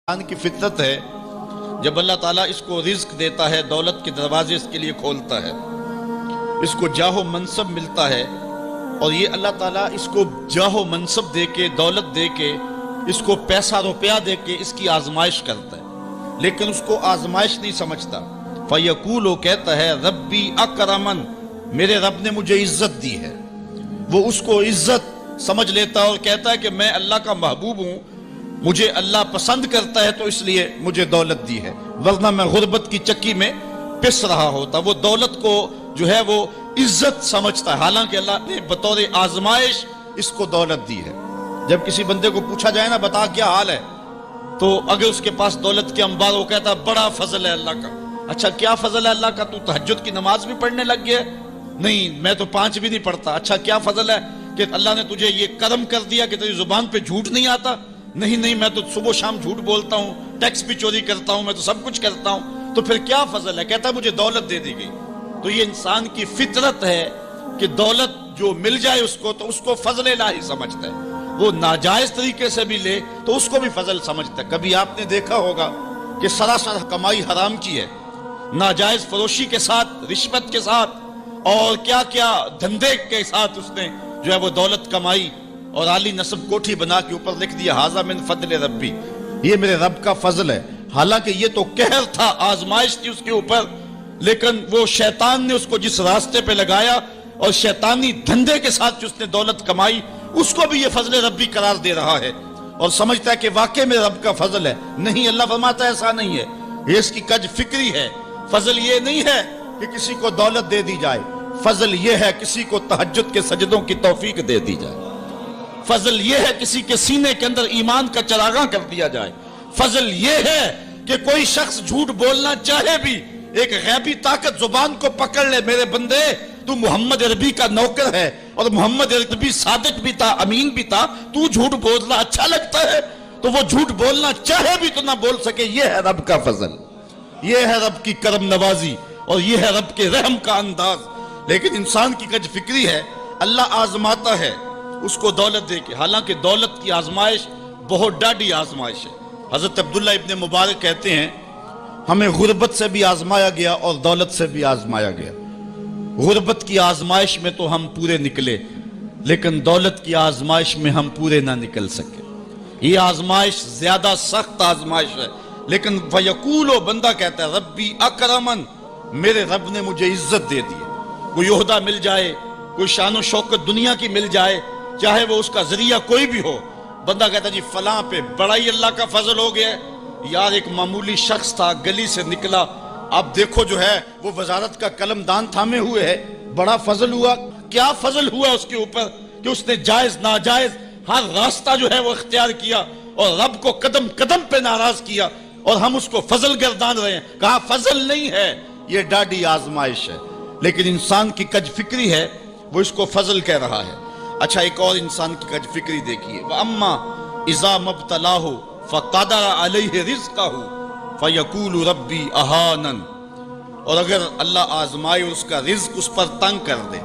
انسان کی فطرت ہے، جب اللہ تعالیٰ اس کو رزق دیتا ہے، دولت کے دروازے اس کے لیے کھولتا ہے، اس کو جاہ و منصب ملتا ہے، اور یہ اللہ تعالیٰ اس کو جاہ و منصب دے کے، دولت دے کے، اس کو پیسہ روپیہ دے کے اس کی آزمائش کرتا ہے، لیکن اس کو آزمائش نہیں سمجھتا۔ فَيَقُولُ، وہ کہتا ہے ربی اکرمن، میرے رب نے مجھے عزت دی ہے۔ وہ اس کو عزت سمجھ لیتا ہے اور کہتا ہے کہ میں اللہ کا محبوب ہوں، مجھے اللہ پسند کرتا ہے تو اس لیے مجھے دولت دی ہے، ورنہ میں غربت کی چکی میں پس رہا ہوتا۔ وہ دولت کو جو ہے وہ عزت سمجھتا ہے، حالانکہ اللہ نے بطور آزمائش اس کو دولت دی ہے۔ جب کسی بندے کو پوچھا جائے نا بتا کیا حال ہے، تو اگر اس کے پاس دولت کے انبار، وہ کہتا ہے بڑا فضل ہے اللہ کا۔ اچھا کیا فضل ہے اللہ کا؟ تو تہجد کی نماز بھی پڑھنے لگ گیا؟ نہیں، میں تو 5 بھی نہیں پڑھتا۔ اچھا کیا فضل ہے کہ اللہ نے تجھے یہ کرم کر دیا کہ تیری زبان پہ جھوٹ نہیں آتا؟ نہیں، میں تو صبح و شام جھوٹ بولتا ہوں، ٹیکس بھی چوری کرتا ہوں، میں تو سب کچھ کرتا ہوں، تو پھر کیا فضل ہے؟ کہتا ہے مجھے دولت دے دی گئی۔ تو یہ انسان کی فطرت ہے کہ دولت جو مل جائے اس کو تو اس کو فضل الہی سمجھتا ہے، وہ ناجائز طریقے سے بھی لے تو اس کو بھی فضل سمجھتا ہے۔ کبھی آپ نے دیکھا ہوگا کہ سراسر کمائی حرام کی ہے، ناجائز فروشی کے ساتھ، رشوت کے ساتھ اور کیا کیا دھندے کے ساتھ اس نے جو ہے وہ دولت کمائی، اور عالی نصب کوٹھی بنا کے اوپر لکھ دیا ھذا من فضل ربی، یہ میرے رب کا فضل ہے۔ حالانکہ یہ تو قہر تھا، آزمائش تھی اس کے اوپر، لیکن وہ شیطان نے اس کو جس راستے پہ لگایا اور شیطانی دھندے کے ساتھ جو اس نے دولت کمائی، اس کو بھی یہ فضل ربی قرار دے رہا ہے اور سمجھتا ہے کہ واقعی میرے رب کا فضل ہے۔ نہیں، اللہ فرماتا ہے ایسا نہیں ہے، یہ اس کی کج فکری ہے۔ فضل یہ نہیں ہے کہ کسی کو دولت دے دی جائے، فضل یہ ہے کسی کو تہجد کے سجدوں کی توفیق دے دی جائے، فضل یہ ہے کسی کے سینے کے اندر ایمان کا چراغاں کر دیا جائے، فضل یہ ہے کہ کوئی شخص جھوٹ بولنا چاہے بھی ایک غیبی طاقت زبان کو پکڑ لے، میرے بندے تو محمد عربی کا نوکر ہے اور محمد عربی صادق بھی تھا، امین بھی تھا، تو جھوٹ بولنا اچھا لگتا ہے، تو وہ جھوٹ بولنا چاہے بھی تو نہ بول سکے۔ یہ ہے رب کا فضل، یہ ہے رب کی کرم نوازی، اور یہ ہے رب کے رحم کا انداز۔ لیکن انسان کی کج فکری ہے، اللہ آزماتا ہے اس کو دولت دے کے، حالانکہ دولت کی آزمائش بہت ڈاڈی آزمائش ہے۔ حضرت عبداللہ ابن مبارک کہتے ہیں ہمیں غربت سے بھی آزمایا گیا اور دولت سے بھی آزمایا گیا۔ غربت کی آزمائش میں تو ہم پورے نکلے، لیکن دولت کی آزمائش میں ہم پورے نہ نکل سکے۔ یہ آزمائش زیادہ سخت آزمائش ہے، لیکن فَيَقُولُ، بندہ کہتا ہے ربی اکرمن، میرے رب نے مجھے عزت دے دی، کوئی عہدہ مل جائے، کوئی شان و شوکت دنیا کی مل جائے، چاہے وہ اس کا ذریعہ کوئی بھی ہو، بندہ کہتا ہے جی فلاں پہ بڑا ہی اللہ کا فضل ہو گیا۔ یار ایک معمولی شخص تھا، گلی سے نکلا، اب دیکھو جو ہے وہ وزارت کا قلم دان تھامے ہوئے ہے، بڑا فضل ہوا۔ کیا فضل ہوا اس کے اوپر کہ اس نے جائز ناجائز ہر راستہ جو ہے وہ اختیار کیا اور رب کو قدم قدم پہ ناراض کیا، اور ہم اس کو فضل گردان رہے ہیں۔ کہا فضل نہیں ہے، یہ ڈاڈی آزمائش ہے۔ لیکن انسان کی کج فکری ہے، وہ اس کو فضل کہہ رہا ہے۔ اچھا ایک اور انسان کی کج فکری دیکھیے، وَأَمَّا إِذَا مَبْتَلَاهُ فَقَدَرَ عَلَيْهِ رِزْقَهُ فَيَقُولُ رَبِّي أَهَانَنِ، اور اگر اللہ آزمائے اس کا رزق اس پر تنگ کر دے،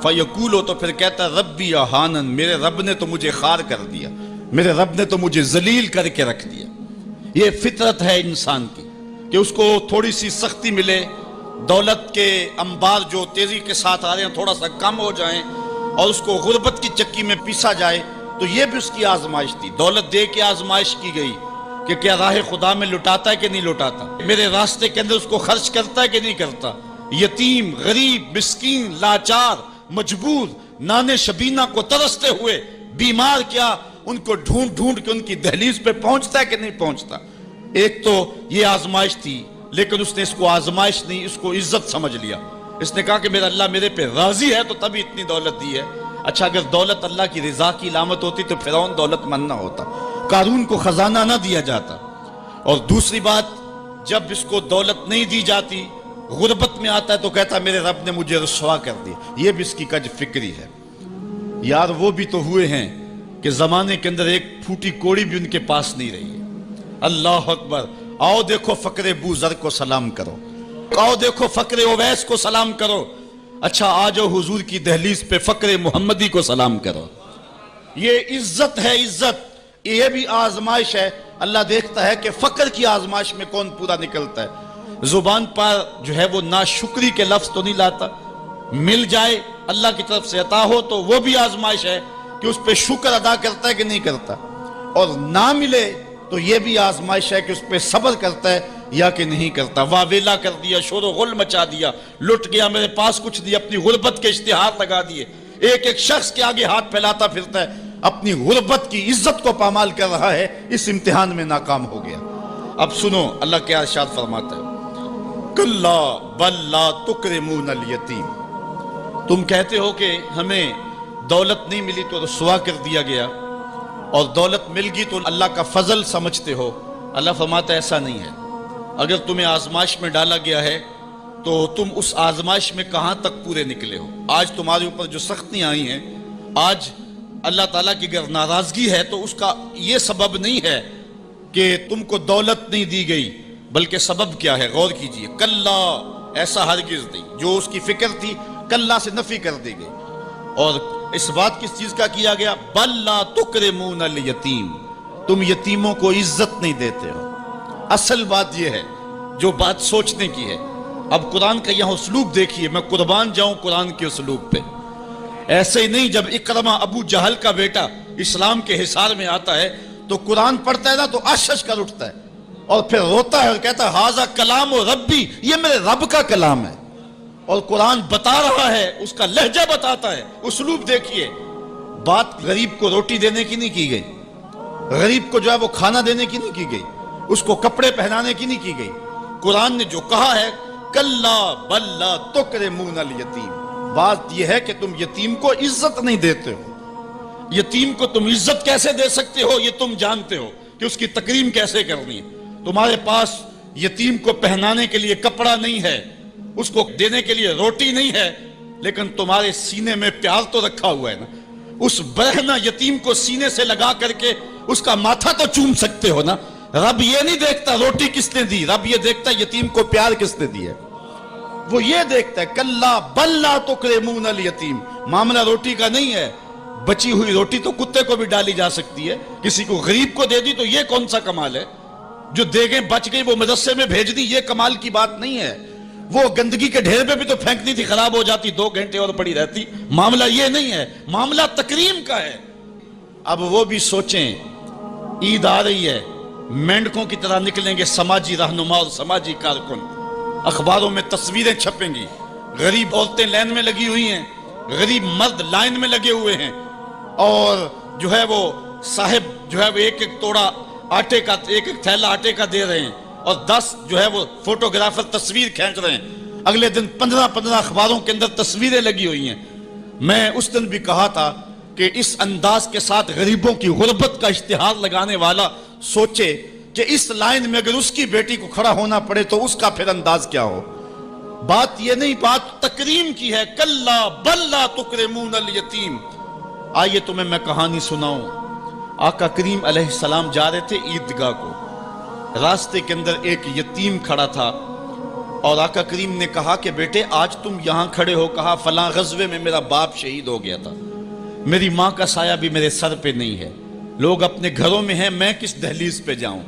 فَيَقُولُ، تو پھر کہتا ہے رَبِّي أَهَانَنِ، میرے رب نے تو مجھے خوار کر دیا، میرے رب نے تو مجھے ذلیل کر کے رکھ دیا۔ یہ فطرت ہے انسان کی کہ اس کو تھوڑی سی سختی ملے، دولت کے انبار جو تیزی کے ساتھ آ رہے ہیں تھوڑا سا کم ہو جائیں، اور اس کو غربت کی چکی میں پیسا جائے، تو یہ بھی اس کی آزمائش تھی۔ دولت دے کے آزمائش کی گئی کہ کیا راہ خدا میں لٹاتا ہے کہ نہیں لٹاتا، میرے راستے کے اندر اس کو خرچ کرتا ہے کہ نہیں کرتا۔ یتیم، غریب، مسکین، لاچار، مجبور، نانے شبینہ کو ترستے ہوئے، بیمار، کیا ان کو ڈھونڈ ڈھونڈ کے ان کی دہلیز پہ پہنچتا ہے کہ نہیں پہنچتا۔ ایک تو یہ آزمائش تھی، لیکن اس نے اس کو آزمائش نہیں، اس کو عزت سمجھ لیا۔ اس نے کہا کہ میرا اللہ میرے پہ راضی ہے تو تبھی اتنی دولت دی ہے۔ اچھا اگر دولت اللہ کی رضا کی علامت ہوتی تو فرعون دولت مند نہ ہوتا، قارون کو خزانہ نہ دیا جاتا۔ اور دوسری بات، جب اس کو دولت نہیں دی جاتی، غربت میں آتا ہے تو کہتا ہے میرے رب نے مجھے رسوا کر دیا۔ یہ بھی اس کی کج فکری ہے۔ یار وہ بھی تو ہوئے ہیں کہ زمانے کے اندر ایک پھوٹی کوڑی بھی ان کے پاس نہیں رہی ہے۔ اللہ اکبر، آؤ دیکھو فقر بو ذر کو سلام کرو، آؤ دیکھو فقر اویس کو سلام کرو، اچھا آ جاؤ حضور کی دہلیز پہ فقر محمدی کو سلام کرو۔ یہ عزت ہے، عزت، یہ بھی آزمائش ہے، اللہ دیکھتا ہے کہ فقر کی آزمائش میں کون پورا نکلتا ہے۔ زبان پر جو ہے وہ ناشکری کے لفظ تو نہیں لاتا، مل جائے اللہ کی طرف سے عطا ہو تو وہ بھی آزمائش ہے کہ اس پہ شکر ادا کرتا ہے کہ نہیں کرتا، اور نہ ملے تو یہ بھی آزمائش ہے کہ اس پہ صبر کرتا ہے یا کہ نہیں کرتا۔ واہ ویلا کر دیا، شور و غل مچا دیا، لٹ گیا، میرے پاس کچھ دیا، اپنی غربت کے اشتہار لگا دیے، ایک ایک شخص کے آگے ہاتھ پھیلاتا پھرتا ہے، اپنی غربت کی عزت کو پامال کر رہا ہے، اس امتحان میں ناکام ہو گیا۔ اب سنو اللہ کیا ارشاد فرماتا ہے، کلا بل لا تکرمون الیتیم، تم کہتے ہو کہ ہمیں دولت نہیں ملی تو رسوا کر دیا گیا، اور دولت مل گئی تو اللہ کا فضل سمجھتے ہو۔ اللہ فرماتا ہے ایسا نہیں ہے، اگر تمہیں آزمائش میں ڈالا گیا ہے تو تم اس آزمائش میں کہاں تک پورے نکلے ہو۔ آج تمہارے اوپر جو سختیاں آئی ہیں، آج اللہ تعالیٰ کی اگر ناراضگی ہے تو اس کا یہ سبب نہیں ہے کہ تم کو دولت نہیں دی گئی، بلکہ سبب کیا ہے، غور کیجئے۔ کلا، ایسا ہرگز نہیں، جو اس کی فکر تھی کلا سے نفی کر دی گئی، اور اس بات کس چیز کا کیا گیا، بل لا تکرمون الیتیم، تم یتیموں کو عزت نہیں دیتے ہو۔ اصل بات یہ ہے جو بات سوچنے کی ہے۔ اب قرآن کا یہاں اسلوب دیکھیے، میں قربان جاؤں قرآن کے اسلوب پہ۔ ایسے ہی نہیں، جب اکرمہ ابو جہل کا بیٹا اسلام کے حصار میں آتا ہے تو قرآن پڑھتا ہے نا تو اشش کر اٹھتا ہے اور پھر روتا ہے اور کہتا ہے ہاذا کلام و ربی، یہ میرے رب کا کلام ہے، اور قرآن بتا رہا ہے، اس کا لہجہ بتاتا ہے۔ اسلوب دیکھیے، بات غریب کو روٹی دینے کی نہیں کی گئی، غریب کو جو ہے وہ کھانا دینے کی نہیں کی گئی، اس کو کپڑے پہنانے کی نہیں کی گئی۔ قرآن نے جو کہا ہے کلا بل لا تکرمون الیتیم، بات یہ ہے کہ تم یتیم کو عزت نہیں دیتے ہو۔ یتیم کو تم عزت کیسے دے سکتے ہو یہ تم جانتے ہو کہ اس کی تکریم کیسے کرنی ہے۔ تمہارے پاس یتیم کو پہنانے کے لیے کپڑا نہیں ہے، اس کو دینے کے لیے روٹی نہیں ہے، لیکن تمہارے سینے میں پیار تو رکھا ہوا ہے نا۔ اس برہنہ یتیم کو سینے سے لگا کر کے اس کا ماتھا تو چوم سکتے ہو نا۔ رب یہ نہیں دیکھتا روٹی کس نے دی، رب یہ دیکھتا یتیم کو پیار کس نے دی ہے، وہ یہ دیکھتا ہے۔ کلا بل لا تکرمون الیتیم، معاملہ روٹی کا نہیں ہے، بچی ہوئی روٹی تو کتے کو بھی ڈالی جا سکتی ہے، کسی کو غریب کو دے دی تو یہ کون سا کمال ہے؟ جو دیگیں بچ گئی وہ مدرسے میں بھیج دی، یہ کمال کی بات نہیں ہے۔ وہ گندگی کے ڈھیر پہ بھی تو پھینکنی تھی، خراب ہو جاتی، 2 گھنٹے اور پڑی رہتی۔ معاملہ یہ نہیں ہے، معاملہ تکریم کا ہے۔ اب وہ بھی سوچیں، عید آ رہی ہے، مینڈکوں کی طرح نکلیں گے سماجی رہنما اور سماجی کارکن، اخباروں میں تصویریں چھپیں گی، غریب عورتیں لائن میں لگی ہوئی ہیں، غریب مرد لائن میں لگے ہوئے ہیں، اور جو ہے وہ صاحب جو ہے وہ ایک ایک توڑا آٹے کا، ایک ایک تھیلا آٹے کا دے رہے ہیں، اور 10 جو ہے وہ فوٹوگرافر تصویر کھینچ رہے ہیں۔ اگلے دن 15 اخباروں کے اندر تصویریں لگی ہوئی ہیں۔ میں اس دن بھی کہا تھا کہ اس انداز کے ساتھ غریبوں کی غربت کا اشتہار لگانے والا سوچے کہ اس لائن میں اگر اس کی بیٹی کو کھڑا ہونا پڑے تو اس کا پھر انداز کیا ہو۔ بات یہ نہیں، بات تکریم کی ہے۔ کلا بل لا تکرمون الیتیم۔ آئیے تمہیں میں کہانی سناؤں۔ آقا کریم علیہ السلام جا رہے تھے عیدگاہ کو، راستے کے اندر ایک یتیم کھڑا تھا، اور آقا کریم نے کہا کہ بیٹے آج تم یہاں کھڑے ہو، کہا فلاں غزوے میں میرا باپ شہید ہو گیا تھا، میری ماں کا سایہ بھی میرے سر پہ نہیں ہے، لوگ اپنے گھروں میں ہیں، میں کس دہلیز پہ جاؤں۔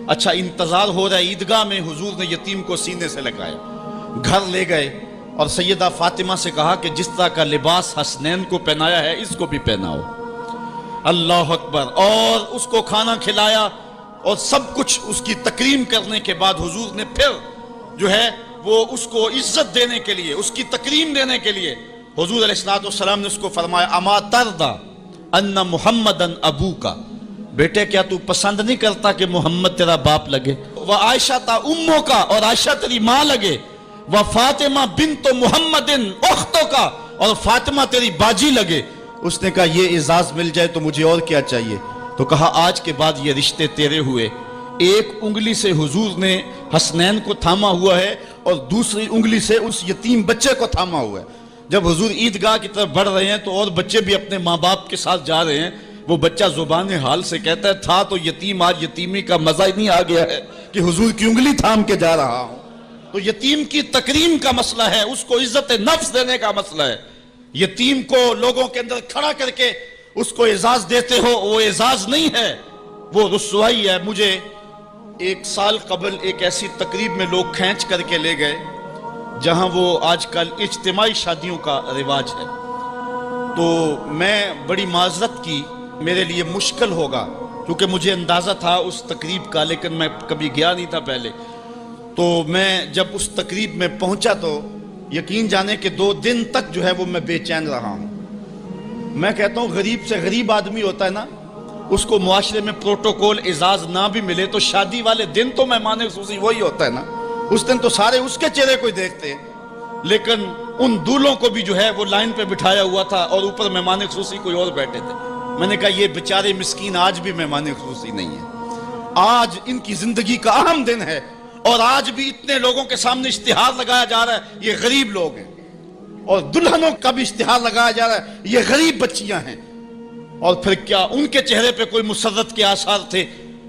اچھا انتظار ہو رہا ہے عیدگاہ میں، حضور نے یتیم کو سینے سے لگایا، گھر لے گئے اور سیدہ فاطمہ سے کہا کہ جس طرح کا لباس حسنین کو پہنایا ہے اس کو بھی پہناؤ۔ اللہ اکبر۔ اور اس کو کھانا کھلایا اور سب کچھ اس کی تکریم کرنے کے بعد حضور نے پھر جو ہے وہ اس کو عزت دینے کے لیے، اس کی تکریم دینے کے لیے حضور علیہ السلام نے اس کو فرمایا اما ترضى ان محمدًا ابوکا، بیٹے کیا تو پسند نہیں کرتا کہ محمد تیرا باپ لگے، وعائشہ تا امو کا، اور عائشہ تیری ماں لگے، وفاطمہ بنت محمد اختو کا، اور فاطمہ تیری باجی لگے۔ اس نے کہا یہ اعزاز مل جائے تو مجھے اور کیا چاہیے؟ تو کہا آج کے بعد یہ رشتے تیرے ہوئے۔ ایک انگلی سے حضور نے حسنین کو تھاما ہوا ہے اور دوسری انگلی سے اس یتیم بچے کو تھاما ہوا ہے۔ جب حضور عیدگاہ کی طرف بڑھ رہے ہیں تو اور بچے بھی اپنے ماں باپ کے ساتھ جا رہے ہیں، وہ بچہ زبان حال سے کہتا ہے تھا تو یتیم، آج یتیمی کا مزہ ہی نہیں آ گیا ہے کہ حضور کی انگلی تھام کے جا رہا ہوں۔ تو یتیم کی تکریم کا مسئلہ ہے، اس کو عزت نفس دینے کا مسئلہ ہے۔ یتیم کو لوگوں کے اندر کھڑا کر کے اس کو اعزاز دیتے ہو، وہ اعزاز نہیں ہے، وہ رسوائی ہے۔ مجھے 1 سال قبل ایک ایسی تقریب میں لوگ کھینچ کر کے لے گئے جہاں وہ آج کل اجتماعی شادیوں کا رواج ہے، تو میں بڑی معذرت کی، میرے لیے مشکل ہوگا کیونکہ مجھے اندازہ تھا اس تقریب کا، لیکن میں کبھی گیا نہیں تھا پہلے۔ تو میں جب اس تقریب میں پہنچا تو یقین جانے کہ 2 دن تک جو ہے وہ میں بے چین رہا ہوں۔ میں کہتا ہوں غریب سے غریب آدمی ہوتا ہے نا، اس کو معاشرے میں پروٹوکول اعزاز نہ بھی ملے تو شادی والے دن تو مہمان خصوصی وہی ہوتا ہے نا، اس دن تو سارے اس کے چہرے کو ہی دیکھتے ہیں۔ لیکن ان دولوں کو بھی جو ہے وہ لائن پہ بٹھایا ہوا تھا اور اوپر مہمان خصوصی کوئی اور بیٹھے تھے۔ میں نے کہا یہ بیچارے مسکین آج بھی مہمان خصوصی نہیں ہیں، آج ان کی زندگی کا اہم دن ہے اور آج بھی اتنے لوگوں کے سامنے اشتہار لگایا جا رہا ہے یہ غریب لوگ ہیں، اور دلہنوں کا بھی اشتہار لگایا جا رہا ہے یہ غریب بچیاں ہیں۔ اور پھر کیا ان کے چہرے پہ کوئی مسرت کے آثار تھے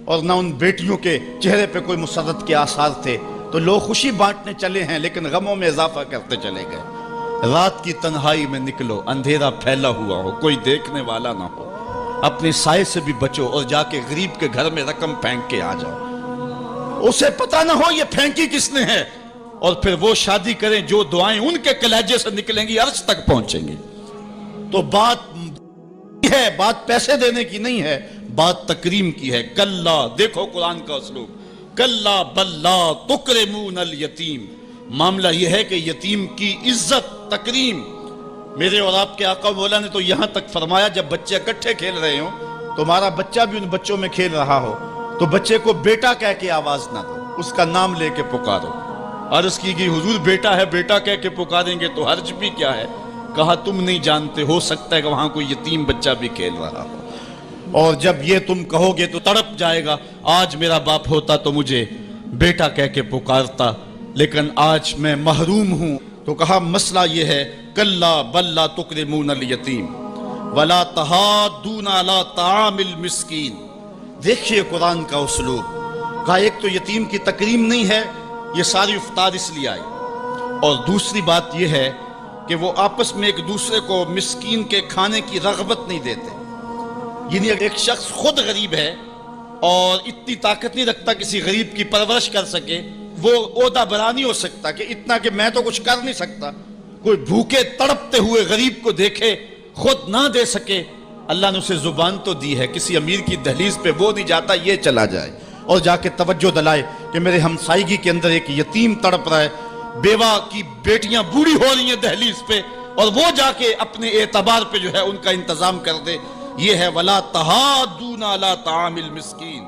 اور نہ ان بیٹیوں کے چہرے پہ کوئی مسرت کے آثار تھے؟ تو لوگ خوشی بانٹنے چلے ہیں لیکن غموں میں اضافہ کرتے چلے گئے۔ رات کی تنہائی میں نکلو، اندھیرا پھیلا ہوا ہو، کوئی دیکھنے والا نہ ہو، اپنے سائے سے بھی بچو اور جا کے غریب کے گھر میں رقم پھینک کے آ جاؤ، اسے پتہ نہ ہو یہ پھینکی کس نے ہے، اور پھر وہ شادی کریں جو دعائیں ان کے کلیجے سے نکلیں گی عرش تک پہنچیں گی۔ تو بات پیسے دینے کی نہیں ہے، بات تکریم کی ہے۔ کلا، دیکھو قرآن کا اسلوب، کلا بل لا تکرمون الیتیم، معاملہ یہ ہے کہ یتیم کی عزت تکریم۔ میرے اور آپ کے آقا مولا نے تو یہاں تک فرمایا جب بچے اکٹھے کھیل رہے ہوں، تمہارا بچہ بھی ان بچوں میں کھیل رہا ہو تو بچے کو بیٹا کہہ کے آواز نہ دو، اس کا نام لے کے پکارو۔ عرض کی گئی حضور بیٹا ہے، بیٹا کہہ کے پکاریں گے تو حرج بھی کیا ہے؟ کہا تم نہیں جانتے، ہو سکتا ہے کہ وہاں کوئی یتیم بچہ بھی کھیل رہا ہو، اور جب یہ تم کہو گے تو تڑپ جائے گا، آج میرا باپ ہوتا تو مجھے بیٹا کہہ کے پکارتا، لیکن آج میں محروم ہوں۔ تو کہا مسئلہ یہ ہے، کلا بل لا تکرمون الیتیم ولا تحاضون علی طعام المسکین۔ دیکھیے قرآن کا اسلوب، کہا ایک تو یتیم کی تکریم نہیں ہے، یہ ساری افطار اس لیے آئی، اور دوسری بات یہ ہے کہ وہ آپس میں ایک دوسرے کو مسکین کے کھانے کی رغبت نہیں دیتے۔ یعنی ایک شخص خود غریب ہے اور اتنی طاقت نہیں رکھتا کسی غریب کی پرورش کر سکے، وہ عہدہ برا نہیں ہو سکتا کہ اتنا کہ میں تو کچھ کر نہیں سکتا، کوئی بھوکے تڑپتے ہوئے غریب کو دیکھے خود نہ دے سکے۔ اللہ نے اسے زبان تو دی ہے، کسی امیر کی دہلیز پہ وہ نہیں جاتا یہ چلا جائے اور جا کے توجہ دلائے کہ میرے ہمسائیگی کے اندر ایک یتیم تڑپ رہا ہے، بیوہ کی بیٹیاں بوڑھی ہو رہی ہیں دہلیز پہ، اور وہ جا کے اپنے اعتبار پہ جو ہے ان کا انتظام کر دے۔ یہ ہے وَلَا تَحَاضُّونَ عَلَىٰ طَعَامِ الْمِسْكِينِ۔